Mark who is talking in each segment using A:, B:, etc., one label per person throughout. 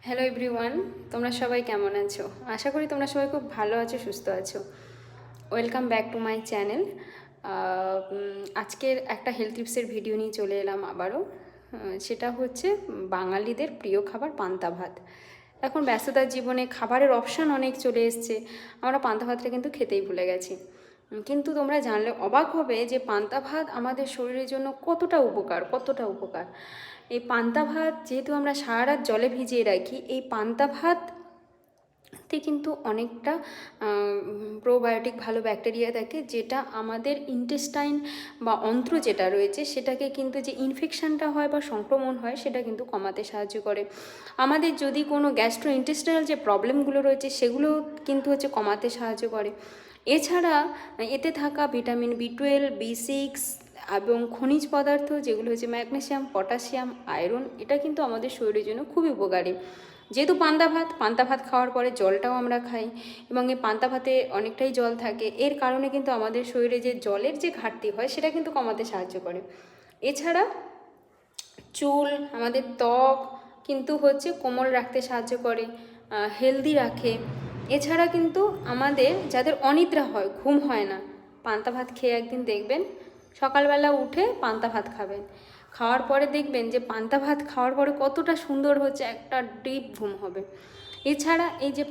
A: Hello everyone, তোমরা সবাই কেমন আছো? আশা করি তোমরা সবাই খুব ভালো আছো, সুস্থ আছো। Welcome back to my channel. আজকের একটা হেলথ টিপসের ভিডিও নিয়ে চলে এলাম আবারও। সেটা হচ্ছে বাঙালিদের প্রিয় খাবার পান্তা ভাত। এখন ব্যস্ততার জীবনে খাবারের অপশান অনেক চলে এসছে, আমরা পান্তা ভাতটা কিন্তু খেতেই ভুলে গেছি। কিন্তু তোমরা জানলে অবাক হবে যে পান্তা ভাত আমাদের শরীরের জন্য কতটা উপকার। এই পান্তা ভাত যেহেতু আমরা সারা রাত জলে ভিজিয়ে রাখি, এই পান্তা ভাতে কিন্তু অনেকটা প্রোবায়োটিক ভালো ব্যাকটেরিয়া থাকে, যেটা আমাদের ইন্টেস্টাইন বা অন্ত্র যেটা রয়েছে সেটাকে কিন্তু যে ইনফেকশানটা হয় বা সংক্রমণ হয় সেটা কিন্তু কমাতে সাহায্য করে। আমাদের যদি কোনো গ্যাস্ট্রো ইন্টেস্টাইনাল যে প্রবলেমগুলো রয়েছে সেগুলো কিন্তু কমাতে সাহায্য করে। এছাড়া এতে থাকা ভিটামিন বি12, বি6 এবং খনিজ পদার্থ যেগুলো হচ্ছে ম্যাগনেসিয়াম, পটাশিয়াম, আয়রন, এটা কিন্তু আমাদের শরীরের জন্য খুবই উপকারী। যেহেতু পান্তা ভাত খাওয়ার পরে জলটাও আমরা খাই এবং এই পান্তা ভাতে অনেকটাই জল থাকে, এর কারণে কিন্তু আমাদের শরীরে যে জলের যে ঘাটতি হয় সেটা কিন্তু কমাতে সাহায্য করে। এছাড়া চুল, আমাদের ত্বক কিন্তু কোমল রাখতে সাহায্য করে, হেলদি রাখে। এছাড়া কিন্তু আমাদের যাদের অনিদ্রা হয়, ঘুম হয় না, পান্তা ভাত খেয়ে একদিন দেখবেন সকালবেলা উঠে পান্তা ভাত খাবেন, খাওয়ার পরে দেখবেন যে পান্তা ভাত খাওয়ার পরে কতটা সুন্দর একটা ডিপ ঘুম হবে। এছাড়া এই যে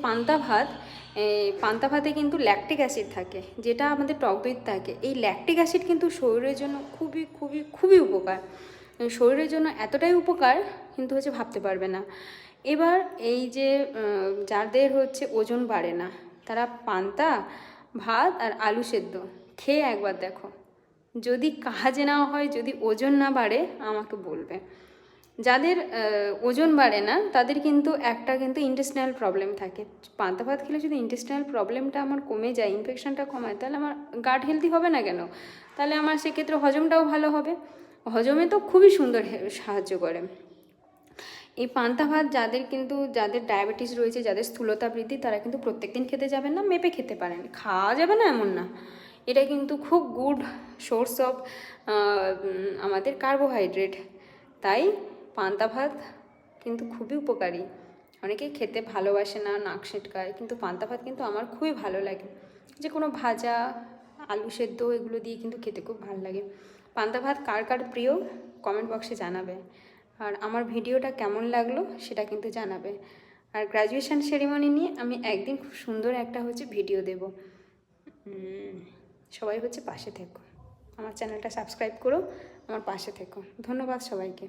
A: পান্তা ভাতে কিন্তু ল্যাকটিক অ্যাসিড থাকে, যেটা আমাদের টক দই থাকে। এই ল্যাকটিক অ্যাসিড কিন্তু শরীরের জন্য খুবই খুবই খুবই উপকার। শরীরের জন্য এতটাই উপকার কিন্তু ভাবতে পারবে না। এবার এই যে যাদের ওজন বাড়ে না, তারা পান্তা ভাত আর আলু সেদ্ধ খেয়ে একবার দেখো, যদি কাজে না হয়, যদি ওজন না বাড়ে আমাকে বলবে। যাদের ওজন বাড়ে না তাদের কিন্তু ইন্টেস্টাইনাল প্রবলেম থাকে। পান্তা ভাত খেলে যদি ইন্টেস্টাইনাল প্রবলেমটা আমার কমে যায়, ইনফেকশনটা কমায়, তাহলে আমার গাট হেলদি হবে না কেন? তাহলে আমার সেক্ষেত্রে হজমটাও ভালো হবে। হজমে তো খুবই সুন্দর সাহায্য করে এই পান্তা ভাত। যাদের ডায়াবেটিস রয়েছে, যাদের স্থূলতা বৃদ্ধি, তারা কিন্তু প্রত্যেকদিন খেতে যাবেন না, মেপে খেতে পারেন। খাওয়া যাবে না এমন না, এটা কিন্তু খুব গুড সোর্স অফ আমাদের কার্বোহাইড্রেট। তাই পান্তা ভাত কিন্তু খুবই উপকারী। অনেকে খেতে ভালোবাসে না, নাক সেটকায়, কিন্তু পান্তা ভাত কিন্তু আমার খুবই ভালো লাগে। যে কোনো ভাজা, আলু সেদ্ধ, এগুলো দিয়ে কিন্তু খেতে খুব ভালো লাগে। পান্তা ভাত কার কার প্রিয় কমেন্ট বক্সে জানাবে। আর আমার ভিডিওটা কেমন লাগলো সেটা কিন্তু জানাবে। আর গ্র্যাজুয়েশন সেরিমনি নিয়ে আমি একদিন খুব সুন্দর একটা ভিডিও দেব। সবাই পাশে থেকো, আমার চ্যানেলটা সাবস্ক্রাইব করো, আমার পাশে থেকো। ধন্যবাদ সবাইকে।